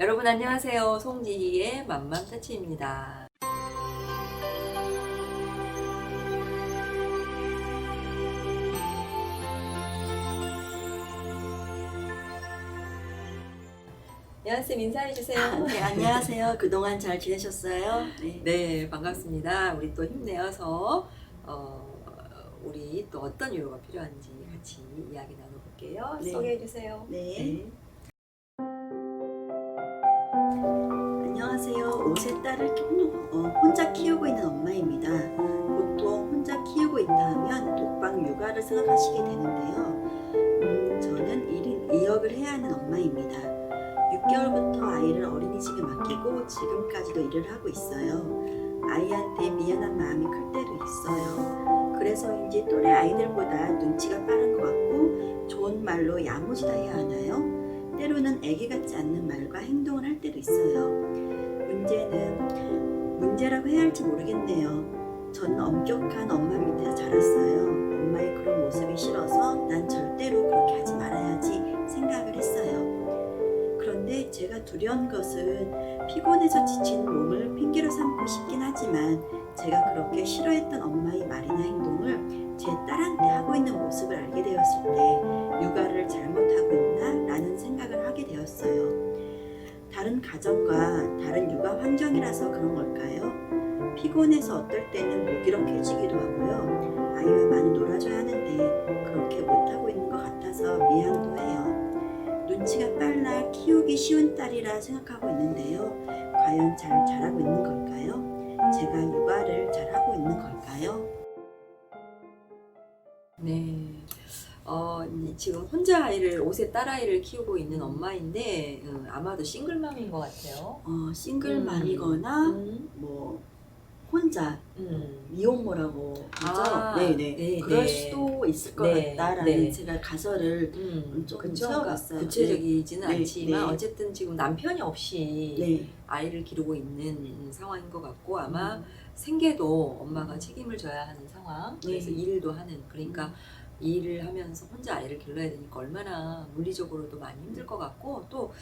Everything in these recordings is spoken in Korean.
여러분 안녕하세요. 송지희의 맘맘 터치입니다. 예한쌤 인사해주세요. 네, 안녕하세요. 그동안 잘 지내셨어요? 네. 네, 반갑습니다. 우리 또 힘내어서 우리 또 어떤 위로가 필요한지 같이 이야기 나눠볼게요. 네. 소개해주세요. 네. 안녕하세요. 5세 딸을 혼자 키우고 있는 엄마입니다. 보통 혼자 키우고 있다 하면 독방 육아를 생각하시게 되는데요. 저는 1인 2역을 해야 하는 엄마입니다. 6개월부터 아이를 어린이집에 맡기고 지금까지도 일을 하고 있어요. 아이한테 미안한 마음이 클 때도 있어요. 그래서인지 또래 아이들보다 눈치가 빠른 것 같고 좋은 말로 야무지다 해야 하나요? 때로는 애기 같지 않는 말과 행동을 할 때도 있어요. 문제라고 해야 할지 모르겠네요. 저는 엄격한 엄마 밑에서 자랐어요. 엄마의 그런 모습이 싫어서 난 절대로 그렇게 하지 말아야지 생각을 했어요. 그런데 제가 두려운 것은 피곤해서 지친 몸을 핑계로 삼고 싶긴 하지만 제가 그렇게 싫어했던 엄마의 말이나 행동을 제 딸한테 하고 있는 모습을 알게 되었을 때 육아를 잘못하고 있나? 라는 생각을 하게 되었어요. 다른 가정과 다른 육아 환경이라서 그런 걸까요? 피곤해서 어떨 때는 무기력해지기도 하고요. 아이와 많이 놀아줘야 하는데 그렇게 못하고 있는 것 같아서 미안도 해요. 눈치가 빨라 키우기 쉬운 딸이라 생각하고 있는데요. 과연 잘 자라고 있는 걸까요? 제가 육아를 잘하고 있는 걸까요? 네. 지금 혼자 아이를, 5세 딸아이를 키우고 있는 엄마인데, 아마도 싱글맘인 것 같아요. 싱글맘이거나 뭐 혼자 미혼모라고 하죠. 네네. 그럴 수도 있을 것 같다라는 제가 가설을 조금 세워봤어요. 구체적이지는 네. 않지만 네. 어쨌든 지금 남편이 없이 네. 아이를 기르고 있는 상황인 것 같고 아마 생계도 엄마가 책임을 져야 하는 상황. 그래서 네. 일도 하는 그러니까 일을 하면서 혼자 아이를 길러야 되니까 얼마나 물리적으로도 많이 힘들 것 같고 또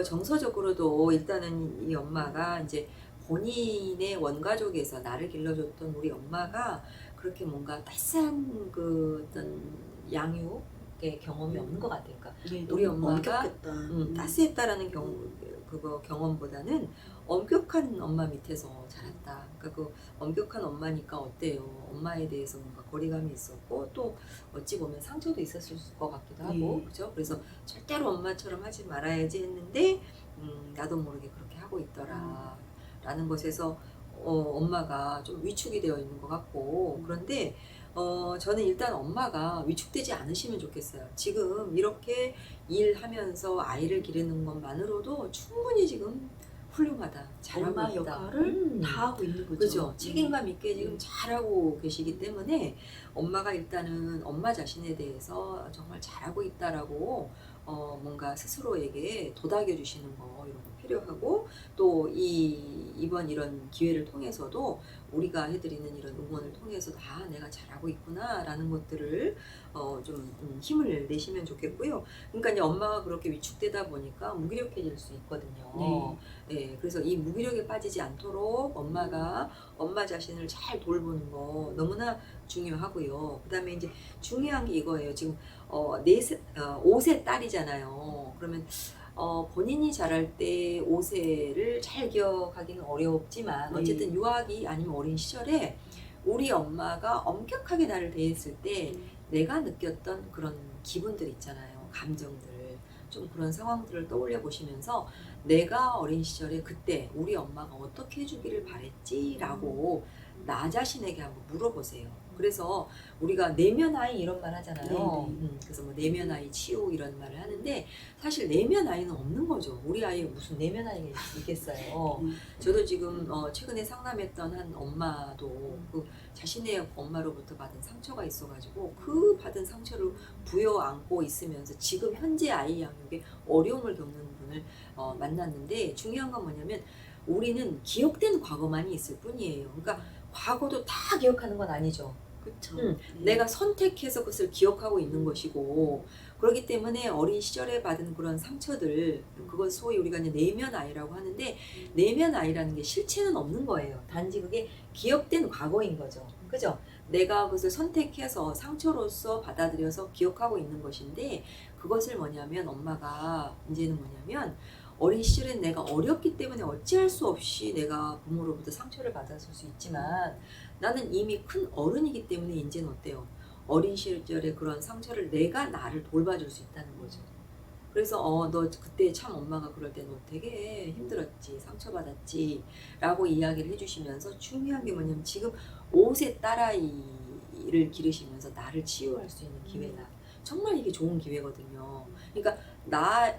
정서적으로도 일단은 이 엄마가 이제 본인의 원가족에서 나를 길러줬던 우리 엄마가 그렇게 뭔가 따스한 그 어떤 양육의 경험이 없는 것 같아요. 그러니까 네, 우리 너무 엄마가 엄격했다. 따스했다라는 경험보다는 엄격한 엄마 밑에서 자랐다. 그러니까 그 엄격한 엄마니까 어때요? 엄마에 대해서 뭔가 거리감이 있었고 또 어찌 보면 상처도 있었을 것 같기도 하고 그죠? 그래서 절대로 엄마처럼 하지 말아야지 했는데 나도 모르게 그렇게 하고 있더라. 라는 것에서 엄마가 좀 위축이 되어 있는 것 같고 그런데 저는 일단 엄마가 위축되지 않으시면 좋겠어요. 지금 이렇게 일하면서 아이를 기르는 것만으로도 충분히 지금 훌륭하다. 잘하고 엄마 있다. 역할을 다 하고 있는 거죠. 그죠. 책임감 있게 지금 잘하고 계시기 때문에 엄마가 일단은 엄마 자신에 대해서 정말 잘하고 있다라고 뭔가 스스로에게 도닥여 주시는 거 이런 거 필요하고 또 이번 이런 기회를 통해서도 우리가 해드리는 이런 응원을 통해서 내가 잘하고 있구나라는 것들을 좀 힘을 내시면 좋겠고요. 그러니까 이제 엄마가 그렇게 위축되다 보니까 무기력해질 수 있거든요. 네, 그래서 이 무기력에 빠지지 않도록 엄마가 엄마 자신을 잘 돌보는 거 너무나 중요하고요. 그다음에 이제 중요한 게 이거예요. 지금 5세 딸이잖아요. 그러면 본인이 자랄 때 5세를 잘 기억하기는 어렵지만 어쨌든 유아기 아니면 어린 시절에 우리 엄마가 엄격하게 나를 대했을 때 내가 느꼈던 그런 기분들 있잖아요. 감정들. 좀 그런 상황들을 떠올려 보시면서 내가 어린 시절에 그때 우리 엄마가 어떻게 해주기를 바랬지라고 나 자신에게 한번 물어보세요. 그래서 우리가 내면 아이 이런 말 하잖아요. 그래서 뭐 내면 아이 치유 이런 말을 하는데 사실 내면 아이는 없는 거죠. 우리 아이가 무슨 내면 아이가 있겠어요. 저도 지금 최근에 상담했던 한 엄마도 그 자신의 엄마로부터 받은 상처가 있어가지고 그 받은 상처를 부여안고 있으면서 지금 현재 아이 양육에 어려움을 겪는 분을 만났는데 중요한 건 뭐냐면 우리는 기억된 과거만이 있을 뿐이에요. 그러니까 과거도 다 기억하는 건 아니죠. 그렇죠. 내가 선택해서 그것을 기억하고 있는 것이고 그렇기 때문에 어린 시절에 받은 그런 상처들, 그걸 소위 우리가 이제 내면 아이라고 하는데, 내면 아이라는 게 실체는 없는 거예요. 단지 그게 기억된 과거인 거죠. 그죠? 내가 그것을 선택해서 상처로서 받아들여서 기억하고 있는 것인데, 그것을 뭐냐면 엄마가 이제는 뭐냐면 어린 시절엔 내가 어렸기 때문에 어찌할 수 없이 내가 부모로부터 상처를 받았을 수 있지만, 나는 이미 큰 어른이기 때문에 이제는 어때요? 어린 시절에 그런 상처를 내가 나를 돌봐줄 수 있다는 거죠. 그래서 너 그때 참 엄마가 그럴 때 너 되게 힘들었지, 상처받았지 라고 이야기를 해주시면서, 중요한 게 뭐냐면 지금 5세 딸아이를 기르시면서 나를 치유할 수 있는 기회다. 정말 이게 좋은 기회거든요. 그러니까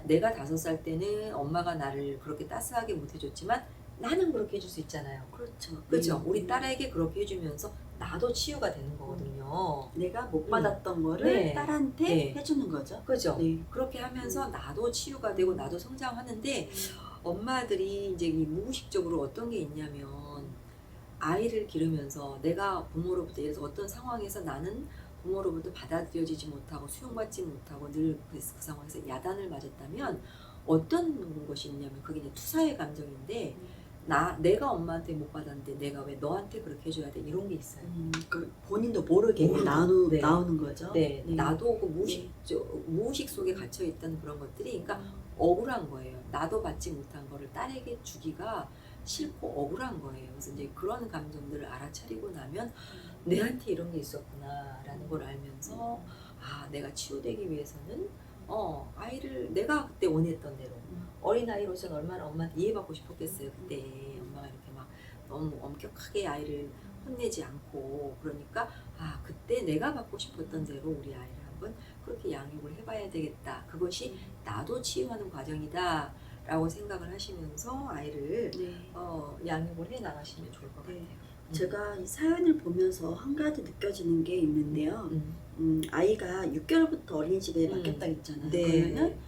내가 5살 때는 엄마가 나를 그렇게 따스하게 못 해줬지만 나는 그렇게 해줄 수 있잖아요. 그렇죠. 그렇죠? 우리 딸에게 그렇게 해주면서 나도 치유가 되는 거거든요. 내가 못 받았던 거를 네. 딸한테 네. 해주는 거죠. 그죠? 네. 그렇게 하면서 나도 치유가 되고 나도 성장하는데, 엄마들이 이제 이 무의식적으로 어떤 게 있냐면, 아이를 기르면서 내가 부모로부터, 예를 들어서 어떤 상황에서 나는 부모로부터 받아들여지지 못하고 수용받지 못하고 늘 그 상황에서 야단을 맞았다면 어떤 것이 있냐면, 그게 이제 투사의 감정인데, 내가 엄마한테 못 받았는데 내가 왜 너한테 그렇게 해줘야 돼? 이런 게 있어요. 그 본인도 모르게 모르게. 네. 나오는 거죠. 네, 네. 나도 그 무의식 속에 갇혀 있던 그런 것들이, 그러니까 억울한 거예요. 나도 받지 못한 거를 딸에게 주기가 싫고 억울한 거예요. 그래서 이제 그런 감정들을 알아차리고 나면 내한테 이런 게 있었구나라는 걸 알면서, 내가 치유되기 위해서는 아이를 내가 그때 원했던 대로, 어린아이로서는 얼마나 엄마한테 이해받고 싶었겠어요. 그때 엄마가 이렇게 막 너무 엄격하게 아이를 혼내지 않고, 그러니까 그때 내가 받고 싶었던 대로 우리 아이를 한번 그렇게 양육을 해봐야 되겠다. 그것이 나도 치유하는 과정이다 라고 생각을 하시면서 아이를 네. 양육을 해 나가시면 좋을 것 같아요. 제가 이 사연을 보면서 한 가지 느껴지는 게 있는데요. 아이가 6개월부터 어린이집에 맡겼다 했잖아요. 그러면은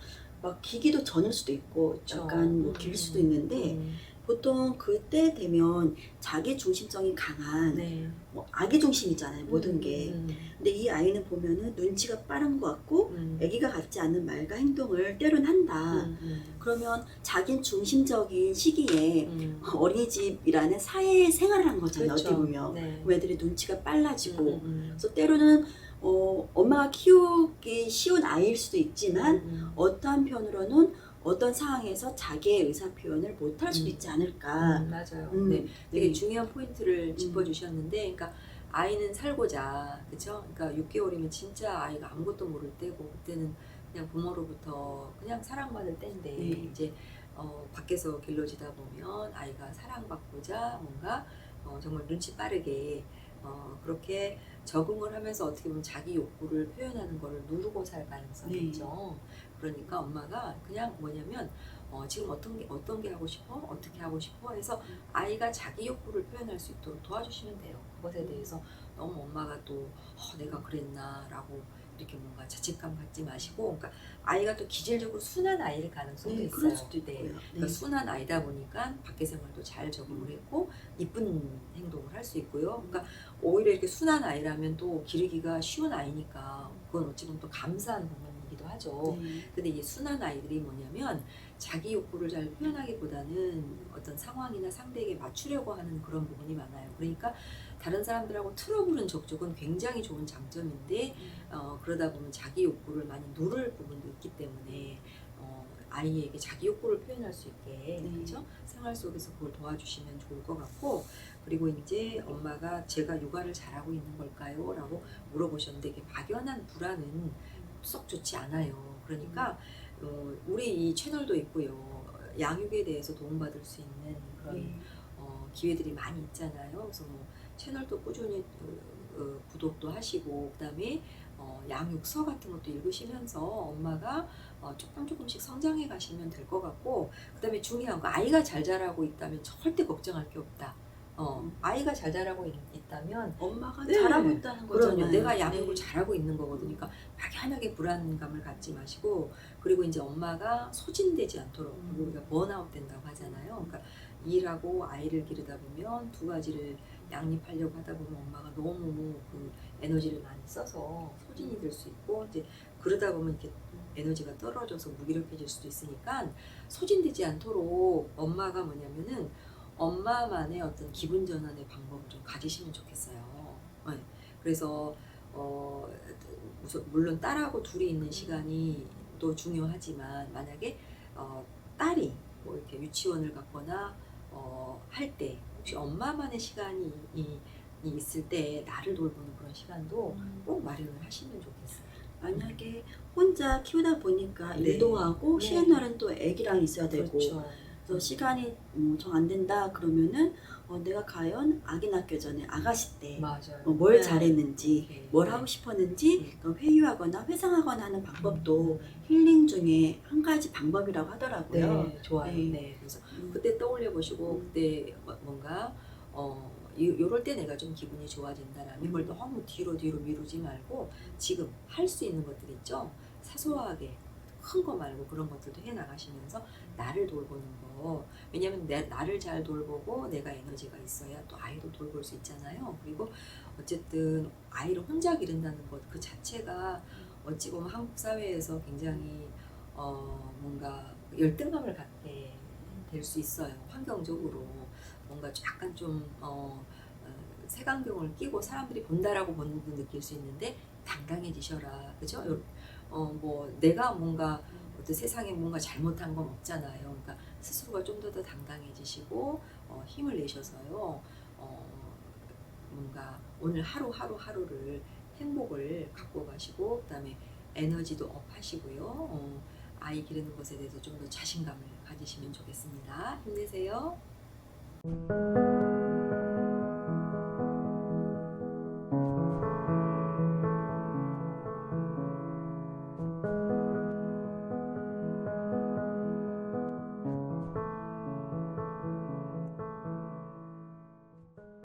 막 기기도 전일 수도 있고 약간 뭐 길 수도 있는데, 보통 그때 되면 자기 중심성이 강한 뭐 아기 중심이잖아요, 모든 게. 근데 이 아이는 보면은 눈치가 빠른 것 같고 아기가 갖지 않는 말과 행동을 때론 한다. 그러면 자기 중심적인 시기에 어린이집이라는 사회 생활을 한 거잖아요. 그렇죠. 어떻게 보면 네. 애들이 눈치가 빨라지고, 그래서 때로는 엄마가 키우기 쉬운 아이일 수도 있지만 어떠한 편으로는 어떤 상황에서 자기의 의사 표현을 못할 수도 있지 않을까. 맞아요. 네, 되게 중요한 포인트를 짚어주셨는데, 그러니까 아이는 살고자, 그렇죠? 그러니까 6개월이면 진짜 아이가 아무것도 모를 때고, 그때는 그냥 부모로부터 그냥 사랑받을 때인데, 이제 밖에서 길러지다 보면 아이가 사랑받고자 뭔가 정말 눈치 빠르게 그렇게 적응을 하면서 어떻게 보면 자기 욕구를 표현하는 거를 누르고 살 가능성이 있죠. 그러니까 엄마가 그냥 뭐냐면 지금 어떤 게 하고 싶어? 어떻게 하고 싶어? 해서 아이가 자기 욕구를 표현할 수 있도록 도와주시면 돼요. 그것에 대해서 너무 엄마가 또 내가 그랬나 라고 이렇게 뭔가 자책감 갖지 마시고, 그러니까 아이가 또 기질적으로 순한 아이일 가능성도 있어요. 그럴 수도 있고요. 그러니까 순한 아이다 보니까 밖에 생활도 잘 적응을 했고 이쁜 행동을 할 수 있고요. 그러니까 오히려 이렇게 순한 아이라면 또 기르기가 쉬운 아이니까 그건 어찌 보면 또 감사한 부분이기도 하죠. 근데 이 순한 아이들이 뭐냐면 자기 욕구를 잘 표현하기보다는 어떤 상황이나 상대에게 맞추려고 하는 그런 부분이 많아요. 그러니까 다른 사람들하고 트러블은 적적은 굉장히 좋은 장점인데, 그러다 보면 자기 욕구를 많이 누를 부분도 있기 때문에 아이에게 자기 욕구를 표현할 수 있게 그렇죠? 생활 속에서 그걸 도와주시면 좋을 것 같고, 그리고 이제 엄마가 제가 육아를 잘하고 있는 걸까요? 라고 물어보셨는데, 이게 막연한 불안은 썩 좋지 않아요. 그러니까 우리 이 채널도 있고요. 양육에 대해서 도움받을 수 있는 그런 기회들이 많이 있잖아요. 그래서 뭐 채널도 꾸준히 구독도 하시고, 그다음에 양육서 같은 것도 읽으시면서 엄마가 조금씩 성장해 가시면 될 것 같고, 그다음에 중요한 거, 아이가 잘 자라고 있다면 절대 걱정할 게 없다. 아이가 잘 자라고 있다면 엄마가 네. 잘하고 있다는 거잖아요. 그럼요. 내가 양육을 네. 잘하고 있는 거거든요. 그러니까 막연하게 불안감을 갖지 마시고, 그리고 이제 엄마가 소진되지 않도록, 그리고 우리가 번아웃 된다고 하잖아요. 그러니까 일하고 아이를 기르다 보면 두 가지를 양립하려고 하다 보면 엄마가 너무 그 에너지를 많이 써서 소진이 될 수 있고, 이제 그러다 보면 이렇게 에너지가 떨어져서 무기력해질 수도 있으니까 소진되지 않도록 엄마가 뭐냐면은 엄마만의 어떤 기분 전환의 방법을 좀 가지시면 좋겠어요. 네. 그래서 물론 딸하고 둘이 있는 시간이 또 중요하지만, 만약에 딸이 뭐 이렇게 유치원을 갔거나 할 때 혹시 엄마만의 시간이 있을 때 나를 돌보는 그런 시간도 꼭 마련을 하시면 좋겠어요. 만약에 혼자 키우다 보니까 네. 일도 하고 네. 쉬는 날은 또 애기랑 있어야 되고 그렇죠. 그래서 시간이 정 안 된다 그러면은 내가 과연 아기 낳기 전에 아가씨 때 맞아요. 뭘 네. 잘했는지 네. 뭘 네. 하고 싶었는지 또 회유하거나 회상하거나 하는 방법도 음. 힐링 중에 한 가지 방법이라고 하더라고요. 네, 좋아요. 네. 네. 그래서 음, 그때 떠올려 보시고, 그때 뭔가 요럴 때 내가 좀 기분이 좋아진다라면 이걸 너무 뒤로 미루지 말고 지금 할 수 있는 것들 있죠. 사소하게 큰 거 말고 그런 것들도 해 나가시면서 나를 돌보는 거. 왜냐면 나를 잘 돌보고 내가 에너지가 있어야 또 아이도 돌볼 수 있잖아요. 그리고 어쨌든 아이를 혼자 기른다는 것 그 자체가 어찌 보면 한국 사회에서 굉장히 뭔가 열등감을 갖게 될 수 있어요. 환경적으로 뭔가 약간 좀 색안경을 끼고 사람들이 본다라고 보는 듯 느낄 수 있는데, 당당해지셔라, 그죠? 뭐 내가 뭔가 어떤 세상에 뭔가 잘못한 건 없잖아요. 그러니까 스스로가 좀 더 당당해지시고 힘을 내셔서요. 뭔가 오늘 하루를 행복을 갖고 가시고, 그다음에 에너지도 업 하시고요. 아이 기르는 것에 대해서 좀 더 자신감을 가지시면 좋겠습니다. 힘내세요.